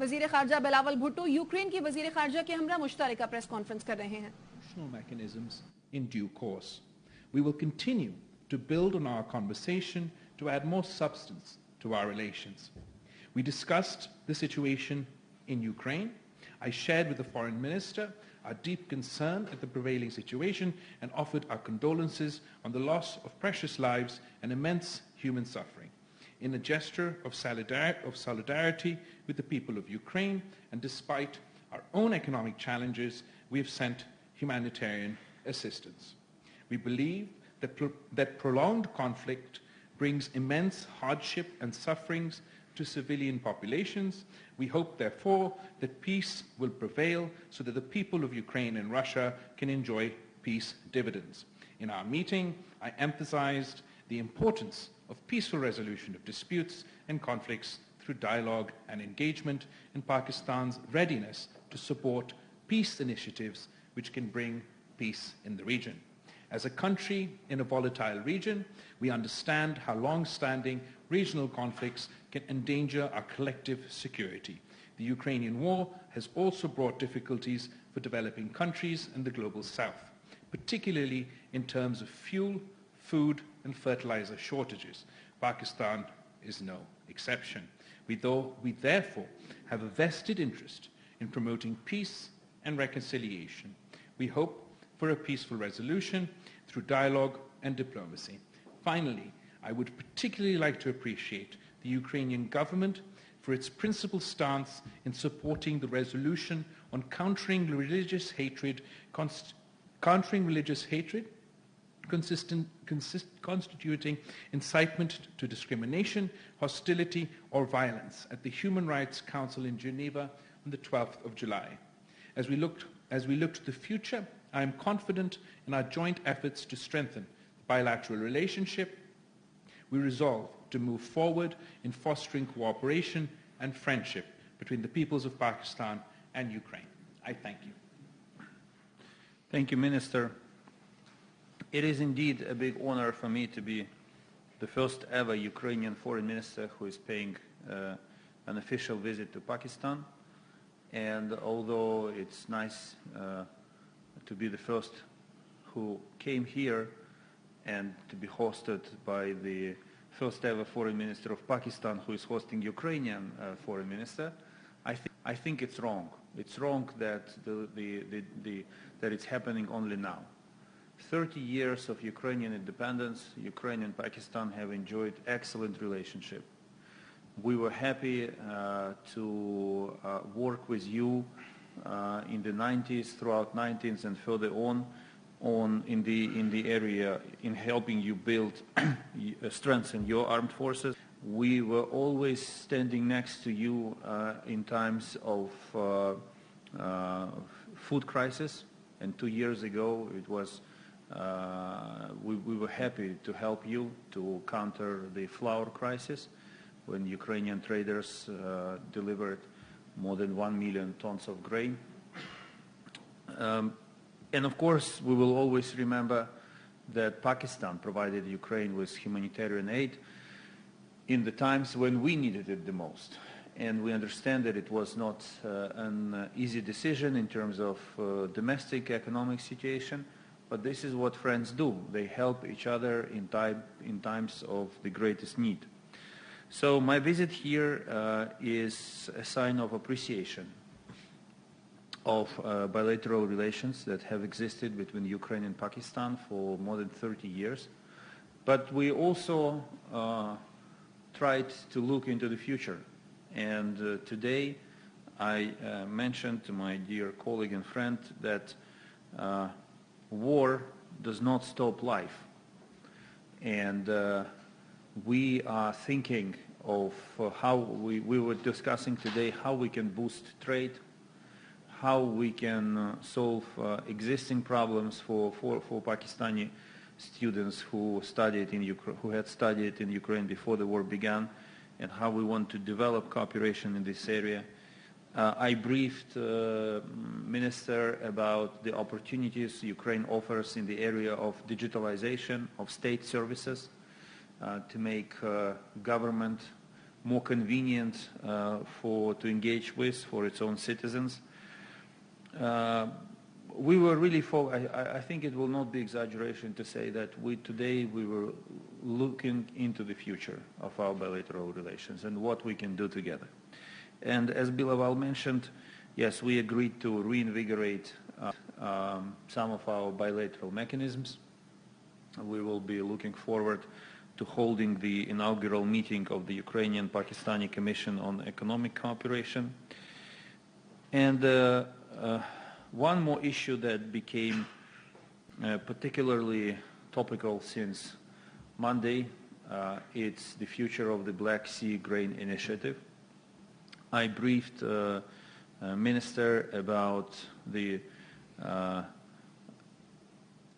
वजीर खारजा बिलावल भुट्टो यूक्रेन की वजीर खारजा के हमरा मुश्तरका प्रेस कॉन्फ्रेंस कर रहे हैं. Mechanisms in due course. We will continue to build on our conversation to add more substance to our relations. We discussed the situation in Ukraine. I shared with the foreign minister our deep concern at the prevailing situation and offered our condolences on the loss of precious lives and immense human suffering. In a gesture of solidarity with the people of Ukraine, and despite our own economic challenges, we have sent humanitarian assistance. We believe that prolonged conflict brings immense hardship and sufferings to civilian populations. We hope, therefore, that peace will prevail so that the people of Ukraine and Russia can enjoy peace dividends. In our meeting, I emphasized the importance of peaceful resolution of disputes and conflicts through dialogue and engagement, and Pakistan's readiness to support peace initiatives which can bring peace in the region. As a country in a volatile region, we understand how long-standing regional conflicts can endanger our collective security. The Ukrainian war has also brought difficulties for developing countries in the global south, particularly in terms of fuel, food, and fertilizer shortages. Pakistan is no exception. We therefore have a vested interest in promoting peace and reconciliation. We hope for a peaceful resolution through dialogue and diplomacy. Finally, I would particularly like to appreciate the Ukrainian government for its principled stance in supporting the resolution on countering religious hatred, constituting incitement to discrimination, hostility, or violence at the Human Rights Council in Geneva on the 12th of July. As we look to the future, I am confident in our joint efforts to strengthen the bilateral relationship. We resolve to move forward in fostering cooperation and friendship between the peoples of Pakistan and Ukraine. I thank you. Thank you, Minister. It is indeed a big honor for me to be the first ever Ukrainian foreign minister who is paying an official visit to Pakistan. And although it's nice to be the first who came here and to be hosted by the first ever foreign minister of Pakistan who is hosting Ukrainian foreign minister, I think it's wrong. It's wrong that that it's happening only now. 30 years of Ukrainian independence, Ukraine and Pakistan have enjoyed excellent relationship. We were happy to work with you in the 90s, throughout 90s, and further on in the area in helping you build, strengthen your armed forces. We were always standing next to you in times of food crisis, and 2 years ago it was. We were happy to help you to counter the flour crisis when Ukrainian traders delivered more than 1 million tons of grain. And of course, we will always remember that Pakistan provided Ukraine with humanitarian aid in the times when we needed it the most. And we understand that it was not an easy decision in terms of domestic economic situation, but this is what friends do. They help each other in times of the greatest need. So my visit here is a sign of appreciation of bilateral relations that have existed between Ukraine and Pakistan for more than 30 years. But we also tried to look into the future. And today I mentioned to my dear colleague and friend that war does not stop life. And we are thinking of how we were discussing today how we can boost trade, how we can solve existing problems for Pakistani students who had studied in Ukraine before the war began, and how we want to develop cooperation in this area. I briefed Minister about the opportunities Ukraine offers in the area of digitalization of state services to make government more convenient to engage with for its own citizens. We were really, I think it will not be exaggeration to say that today we were looking into the future of our bilateral relations and what we can do together. And as Bilawal mentioned, yes, we agreed to reinvigorate some of our bilateral mechanisms. We will be looking forward to holding the inaugural meeting of the Ukrainian-Pakistani Commission on Economic Cooperation. And one more issue that became particularly topical since Monday, it's the future of the Black Sea Grain Initiative. I briefed Minister about the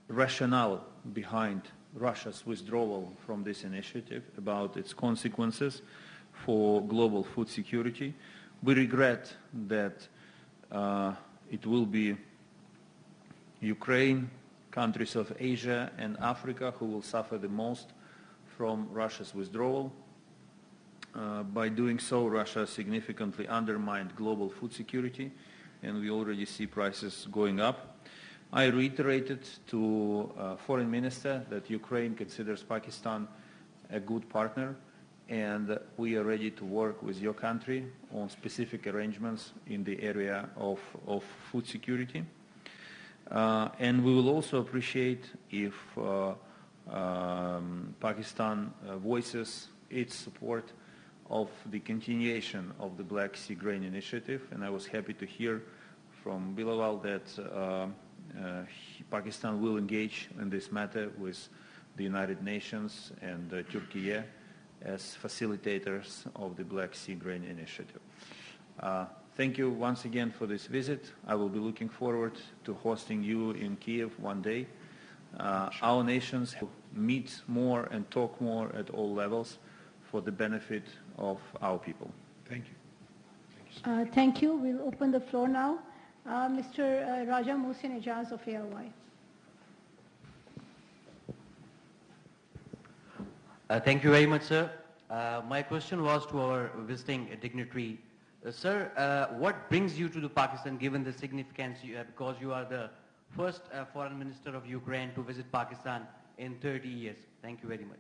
rationale behind Russia's withdrawal from this initiative, about its consequences for global food security. We regret that it will be Ukraine, countries of Asia and Africa who will suffer the most from Russia's withdrawal. By doing so, Russia significantly undermined global food security, and we already see prices going up. I reiterated to Foreign Minister that Ukraine considers Pakistan a good partner, and we are ready to work with your country on specific arrangements in the area of food security. And we will also appreciate if Pakistan voices its support of the continuation of the Black Sea Grain Initiative, and I was happy to hear from Bilawal that Pakistan will engage in this matter with the United Nations and 𝐏𝐢𝐥𝐥𝐢𝐲 as facilitators of the Black Sea Grain Initiative. Thank you once again for this visit. I will be looking forward to hosting you in Kiev one day. Our nations meet more and talk more at all levels for the benefit of our people. Thank you. Thank you. We'll open the floor now. Mr. Raja Mohsin Ijaz of ARY. Thank you very much, sir. My question was to our visiting dignitary. Sir, what brings you to the Pakistan given the significance you have, because you are the first foreign minister of Ukraine to visit Pakistan in 30 years? Thank you very much.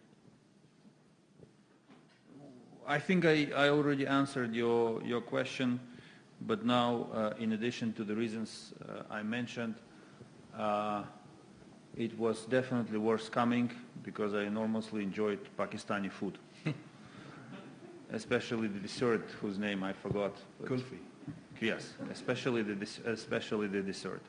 I think I already answered your question, but now in addition to the reasons I mentioned, it was definitely worth coming because I enormously enjoyed Pakistani food. Especially the dessert, whose name I forgot. Kulfi. Yes, especially the dessert.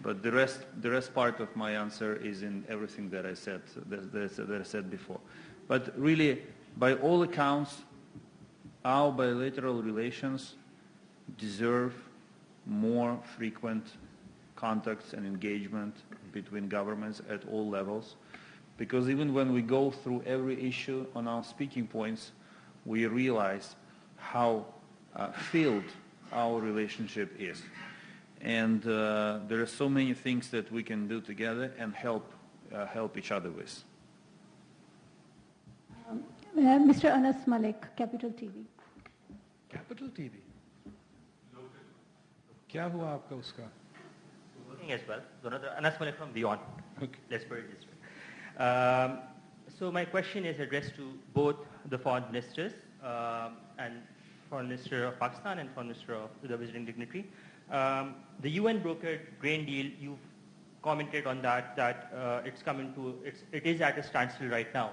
But the rest part of my answer is in everything that I said that I said before. But really, by all accounts, our bilateral relations deserve more frequent contacts and engagement between governments at all levels, because even when we go through every issue on our speaking points, we realize how filled our relationship is. And there are so many things that we can do together and help each other with. Mr. Anas Malik, Capital TV. Capital TV. क्या हुआ आपका उसका? Working as well. Anas Malik from Beyond. Okay. Let's put it this way. So my question is addressed to both the foreign ministers and Foreign Minister of Pakistan and Foreign Minister of the visiting dignitary. The UN brokered grain deal. You've commented on that it is at a standstill right now.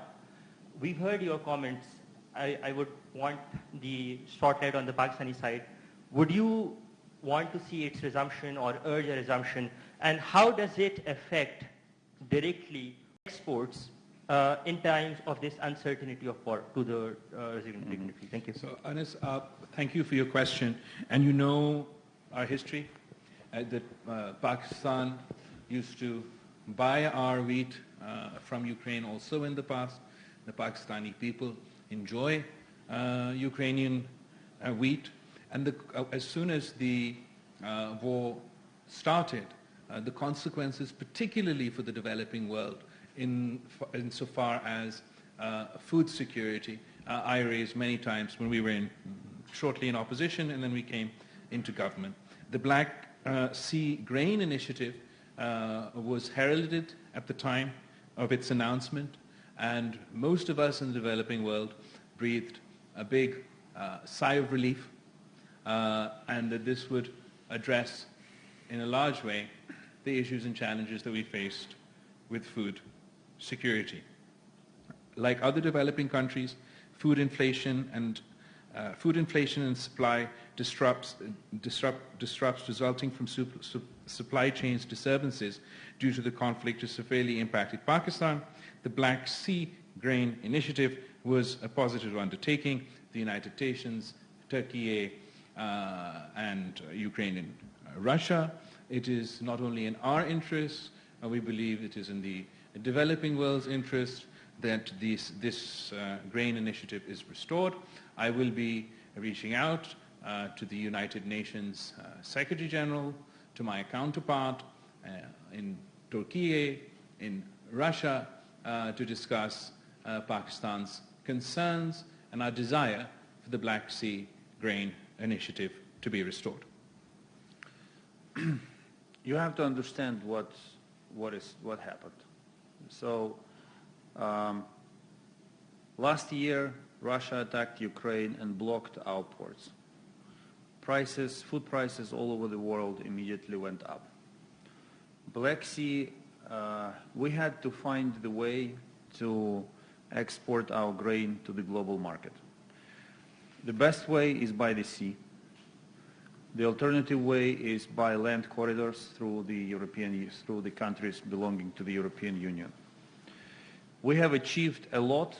We've heard your comments. I would want the spotlight on the Pakistani side. Would you want to see its resumption or urge a resumption? And how does it affect directly exports in times of this uncertainty of war to the resident dignitary? Thank you. So, Anas, thank you for your question. And you know our history, that Pakistan used to buy our wheat from Ukraine also in the past. The Pakistani people enjoy Ukrainian wheat. And as soon as the war started, the consequences, particularly for the developing world, insofar as food security, I raised many times when we were shortly in opposition, and then we came into government. The Black Sea Grain Initiative was heralded at the time of its announcement, and most of us in the developing world breathed a big sigh of relief, and that this would address in a large way the issues and challenges that we faced with food security. Like other developing countries, food inflation and supply disrupts resulting from supply chains disturbances due to the conflict has severely impacted Pakistan. The Black Sea Grain Initiative was a positive undertaking. The United Nations, Turkey, and Ukraine and Russia. It is not only in our interests, we believe it is in the developing world's interest that this grain initiative is restored. I will be reaching out to the United Nations Secretary General, to my counterpart in Turkey, in Russia, to discuss Pakistan's concerns and our desire for the Black Sea Grain Initiative to be restored. You have to understand what happened. So last year, Russia attacked Ukraine and blocked our ports. Food prices all over the world immediately went up. Black Sea, we had to find the way to export our grain to the global market. The best way is by the sea. The alternative way is by land corridors through the countries belonging to the European Union. We have achieved a lot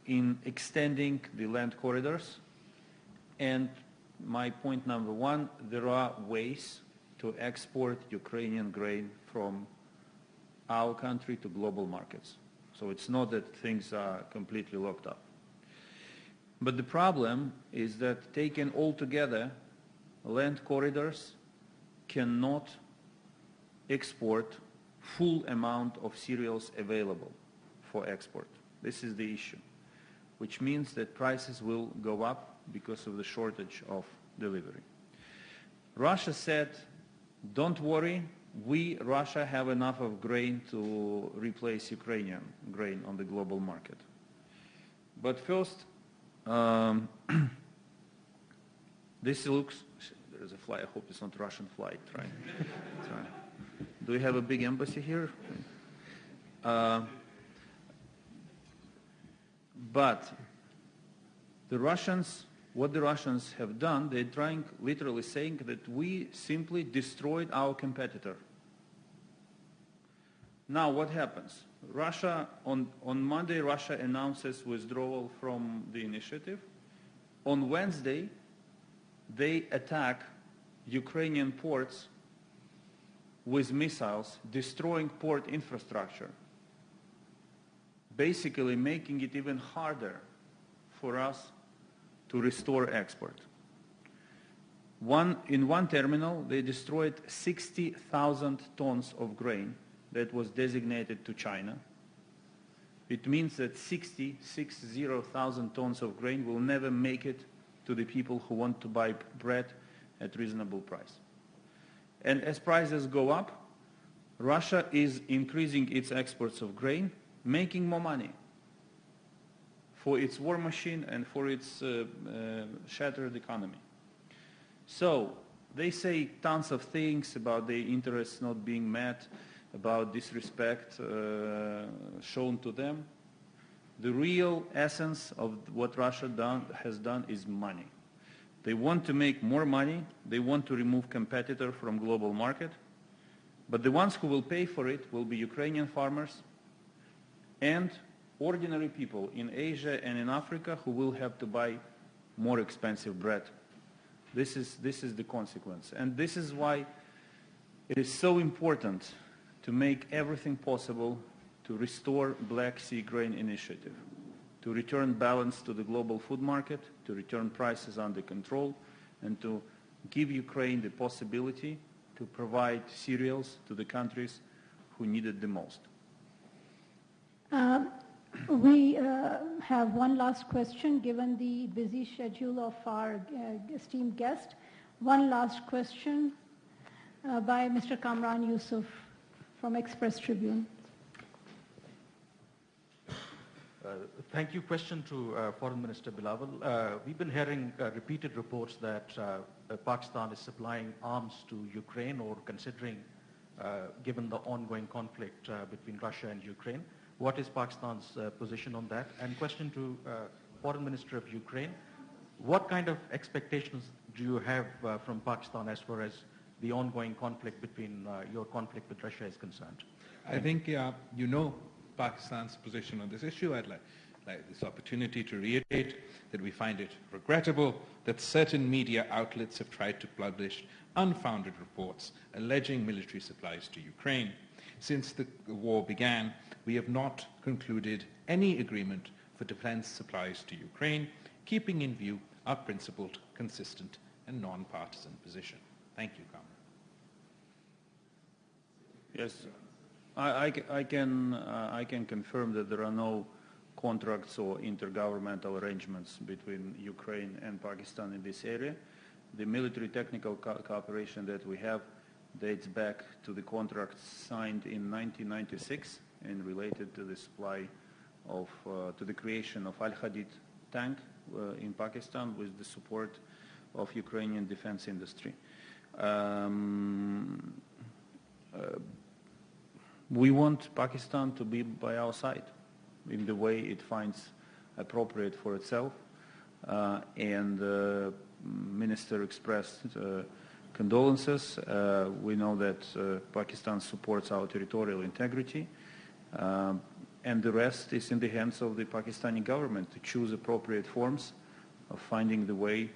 in extending the land corridors, and my point number one, there are ways to export Ukrainian grain from our country to global markets. So it's not that things are completely locked up. But the problem is that taken all together, land corridors cannot export full amount of cereals available for export. This is the issue, which means that prices will go up because of the shortage of delivery. Russia said, don't worry, Russia, have enough of grain to replace Ukrainian grain on the global market. But first, this looks, there's a fly, I hope it's not a Russian flight, right? Do we have a big embassy here? But the Russians, what the Russians have done, they're trying, literally saying that we simply destroyed our competitor. Now what happens? Russia, on Monday, Russia announces withdrawal from the initiative. On Wednesday, they attack Ukrainian ports with missiles, destroying port infrastructure, basically making it even harder for us to restore export. In one terminal, they destroyed 60,000 tons of grain that was designated to China. It means that 60,000 tons of grain will never make it to the people who want to buy bread at reasonable price. And as prices go up, Russia is increasing its exports of grain, making more money for its war machine and for its shattered economy. So they say tons of things about the interests not being met, about disrespect shown to them. The real essence of what Russia has done is money. They want to make more money. They want to remove competitor from global market. But the ones who will pay for it will be Ukrainian farmers and ordinary people in Asia and in Africa who will have to buy more expensive bread. This is the consequence. And this is why it is so important to make everything possible to restore Black Sea Grain Initiative, to return balance to the global food market, to return prices under control, and to give Ukraine the possibility to provide cereals to the countries who need it the most. We have one last question, given the busy schedule of our esteemed guest. One last question by Mr. Kamran Yusuf from Express Tribune. Thank you. Question to Foreign Minister Bilawal. We've been hearing repeated reports that Pakistan is supplying arms to Ukraine or considering, given the ongoing conflict between Russia and Ukraine. What is Pakistan's position on that? And question to Foreign Minister of Ukraine. What kind of expectations do you have from Pakistan as far as the ongoing conflict between your conflict with Russia is concerned? I think you know Pakistan's position on this issue. I'd like this opportunity to reiterate that we find it regrettable that certain media outlets have tried to publish unfounded reports alleging military supplies to Ukraine. Since the war began, we have not concluded any agreement for defense supplies to Ukraine, keeping in view our principled, consistent, and non-partisan position. Thank you, Kamran. Yes, I can confirm that there are no contracts or intergovernmental arrangements between Ukraine and Pakistan in this area. The military technical cooperation that we have dates back to the contracts signed in 1996 and related to the supply of, to the creation of Al-Hadid tank in Pakistan with the support of Ukrainian defense industry. We want Pakistan to be by our side in the way it finds appropriate for itself. And the Minister expressed condolences. We know that Pakistan supports our territorial integrity. And the rest is in the hands of the Pakistani government to choose appropriate forms of finding the way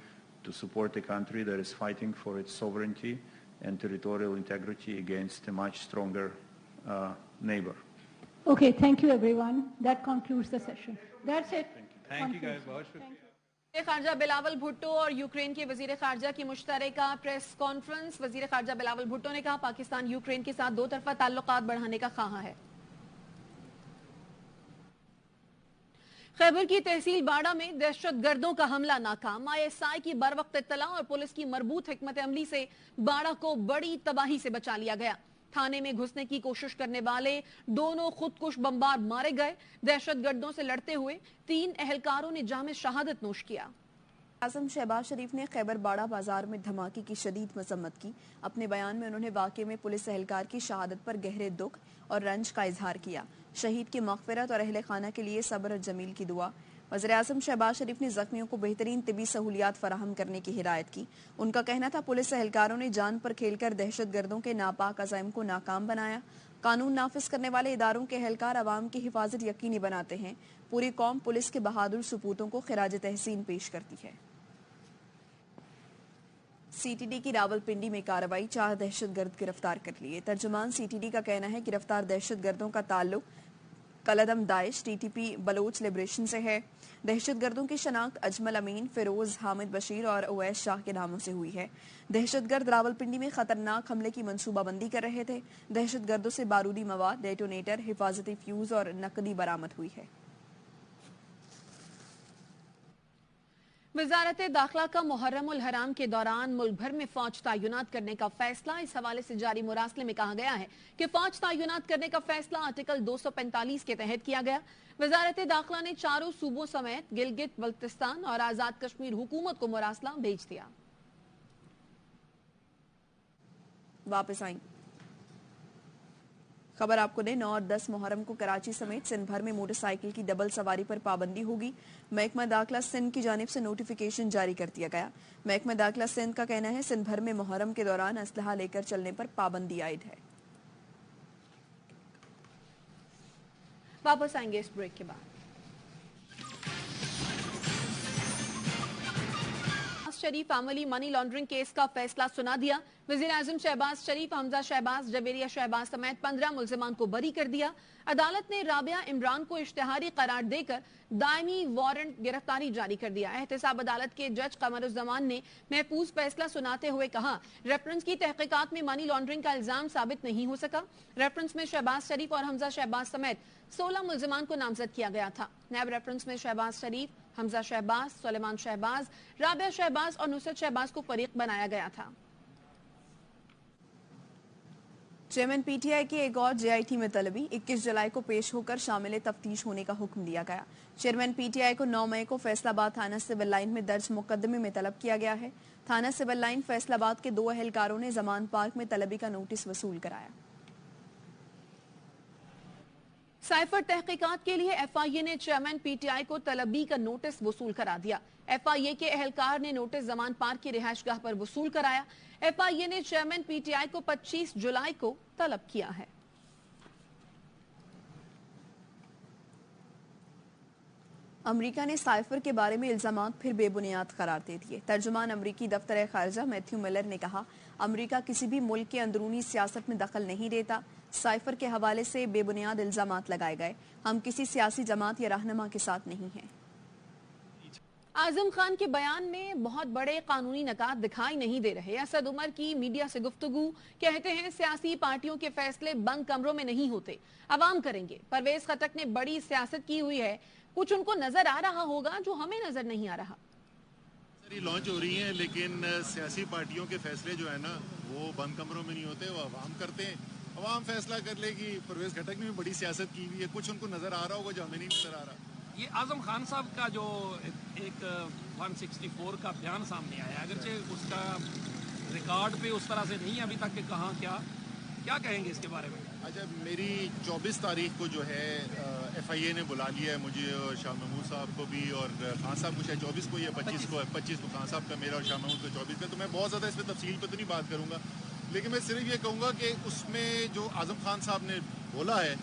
to support a country that is fighting for its sovereignty and territorial integrity against a much stronger neighbor. Okay, thank you everyone. That concludes the session. That's it. Thank you guys. बहुत शुक्रिया. खारजा बिलावल भुट्टो और Ukraine के वजीर खारजा की मुश्तरका press conference. वजीर खारजा बिलावल भुट्टो ने कहा Pakistan Ukraine के साथ दो तरफा ताल्लुकात बढ़ाने का ख्वाह है। खैबर की तहसील बाड़ा में दहशत गर्दों का हमला नाकाम। ISI की बर वक्त इत्तला और पुलिस की मरबूत हिकमत अमली से बाड़ा को बड़ी तबाही से बचा लिया गया। थाने में घुसने की कोशिश करने वाले दोनों खुदकुश बमबार मारे गए। दहशत गर्दों से लड़ते हुए 3 एहलकारों ने जाम शहादत नोश किया। आजम शहबाज शरीफ ने खैबर बाड़ा बाजार में धमाके की शदीद मजम्मत की। अपने बयान में उन्होंने वाक़े में पुलिस एहलकार की शहादत पर गहरे दुख और रंज का इजहार किया। शहीद की मग़फ़िरत और अहले खाना के लिए सब्र और जमील की दुआ। वज़ीर आज़म शहबाज शरीफ ने ज़ख्मियों को बेहतरीन तिबी सहूलियात फराहम करने की हिदायत की। उनका कहना था पुलिस एहलकारों ने जान पर खेलकर दहशत गर्दों के नापाक अज़ाइम को नाकाम बनाया। कानून नाफिज करने वाले इदारों के एहलकार अवाम की हिफाजत यकीनी बनाते हैं। पूरी कौम पुलिस के बहादुर सपूतों को खिराज तहसीन पेश करती है। CTD की रावलपिंडी में कार्रवाई, 4 दहशतगर्द गिरफ्तार कर लिए। तर्जुमान CTD का कहना है गिरफ्तार दहशतगर्दों का ताल्लुक कलदम दाइश TTP बलोच लिबरेशन से है। दहशतगर्दों की शनाख्त अजमल अमीन, फिरोज, हामिद बशीर और उवैस शाह के नामों से हुई है। दहशतगर्द रावलपिंडी में खतरनाक हमले की मंसूबाबंदी कर रहे थे। दहशतगर्दों से बारूदी मवाद, डेटोनेटर, हिफाजती फ्यूज और नकदी बरामद हुई है। वजारत दाखिला का मुहर्रम उल हराम के दौरान मुल्क भर में फौज तैनात करने का फैसला। इस हवाले से जारी मुरासले में कहा गया है कि फौज तैनात करने का फैसला आर्टिकल 245 के तहत किया गया। वजारत दाखिला ने चारों सूबों समेत गिलगित बल्तिस्तान और आजाद कश्मीर हुकूमत को मुरासला भेज दिया। वापस आई खबर आपको दे 9 और 10 मुहर्रम को कराची समेत सिंध भर में मोटरसाइकिल की डबल सवारी पर पाबंदी होगी। महकमा दाखिला सिंध की जानिब से नोटिफिकेशन जारी कर दिया गया। महकमा दाखिला सिंध का कहना है सिंध भर में मुहर्रम के दौरान असलहा लेकर चलने पर पाबंदी आयद है। वापस आएंगे इस ब्रेक के बाद। शरीफ फैमिली मनी लॉन्ड्रिंग केस का फैसला सुना दिया। वजीर आजम शहबाज शरीफ, हमजा शहबाज, जवेरिया शहबाज समेत 15 मुल्जिमान को बरी कर दिया। अदालत ने राबिया इमरान को इश्तिहारी करार देकर दायमी वारंट गिरफ्तारी जारी कर दिया। एहतसाब अदालत के जज कमरुज़्ज़मान ने महफूज फैसला सुनाते हुए कहा, रेफरेंस की तहकीकात में मनी लॉन्ड्रिंग का इल्जाम साबित नहीं हो सका। रेफरेंस में शहबाज शरीफ और हमजा शहबाज समेत 16 मुल्जिमान को नामजद किया गया था। नैब रेफरेंस में शहबाज शरीफ, हमजा शहबाज, सुलेमान शहबाज, राबिया शहबाज और नुसरत शहबाज को फरीक बनाया गया था। चेयरमैन पीटीआई की एक और जेआईटी में तलबी, 21 जुलाई को पेश होकर शामिल तफ्तीश होने का हुक्म दिया गया। चेयरमैन पीटीआई को 9 मई को फैसलाबाद थाना सिविल लाइन में दर्ज मुकदमे में तलब किया गया है। थाना सिविल लाइन फैसलाबाद के 2 अहलकारों ने जमान पार्क में तलबी का नोटिस वसूल कराया। साइफर तहकीकात के लिए एफआईए ने चेयरमैन पीटीआई को तलबी का नोटिस वसूल करा दिया। एफआईए के एहलकार ने नोटिस जमान पार्क की रिहायशगाह पर वसूल कराया। एफआईए ने चेयरमैन पीटीआई को 25 जुलाई को तलब किया है। अमरीका ने साइफर के बारे में इल्जामात फिर बेबुनियाद करार दे दिए। तर्जुमान अमरीकी दफ्तर खारजा मैथ्यू मिलर ने कहा, अमरीका किसी भी मुल्क के अंदरूनी सियासत में दखल नहीं देता। साइफर के हवाले से बेबुनियाद इल्जामात लगाए गए। हम किसी सियासी जमात या रहनुमा के साथ नहीं हैं। आजम खान के बयान में बहुत बड़े कानूनी नकात दिखाई नहीं दे रहे। असद उमर की मीडिया से गुफ्तगू, कहते हैं सियासी पार्टियों के फैसले बंद कमरों में नहीं होते, अवाम करेंगे। परवेज खटक ने बड़ी सियासत की हुई है, कुछ उनको नजर आ रहा होगा जो हमें नजर नहीं आ रहा। लॉन्च हो रही हैं, लेकिन सियासी पार्टियों के फैसले जो है ना वो बंद कमरों में नहीं होते, वो अवाम करते हैं। अवाम फैसला कर लेगी। परवेज खटक ने भी बड़ी सियासत की हुई है, कुछ उनको नजर आ रहा होगा जो हमें नहीं नजर आ रहा। ये आजम खान साहब का जो एक 164 का बयान सामने आया, अगरचे उसका रिकॉर्ड पे उस तरह से नहीं अभी तक कि कहाँ क्या कहेंगे इसके बारे में? अच्छा, मेरी 24 तारीख को जो है एफआईए ने बुला लिया है मुझे और शाह महमूद साहब को भी, और खान साहब को शायद 24 को या 25 को खान साहब का, मेरा और शाह महमूद को 24 का। तो मैं बहुत ज़्यादा इसमें तफसील पे तो नहीं बात करूँगा, लेकिन मैं सिर्फ ये कहूँगा कि उसमें जो आजम खान साहब ने बोला है,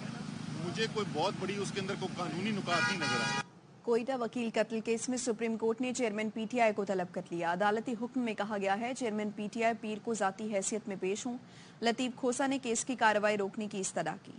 मुझे कोई बहुत बड़ी उसके अंदर कोई कानूनी नुकात नहीं नजर आया। कोयटा वकील कत्ल केस में सुप्रीम कोर्ट ने चेयरमैन पीटीआई को तलब कर लिया। अदालती हुक्म में कहा गया है, चेयरमैन पीटीआई पीर को जाती हैसियत में पेश हों। लतीफ खोसा ने केस की कार्रवाई रोकने की इस्तदा की।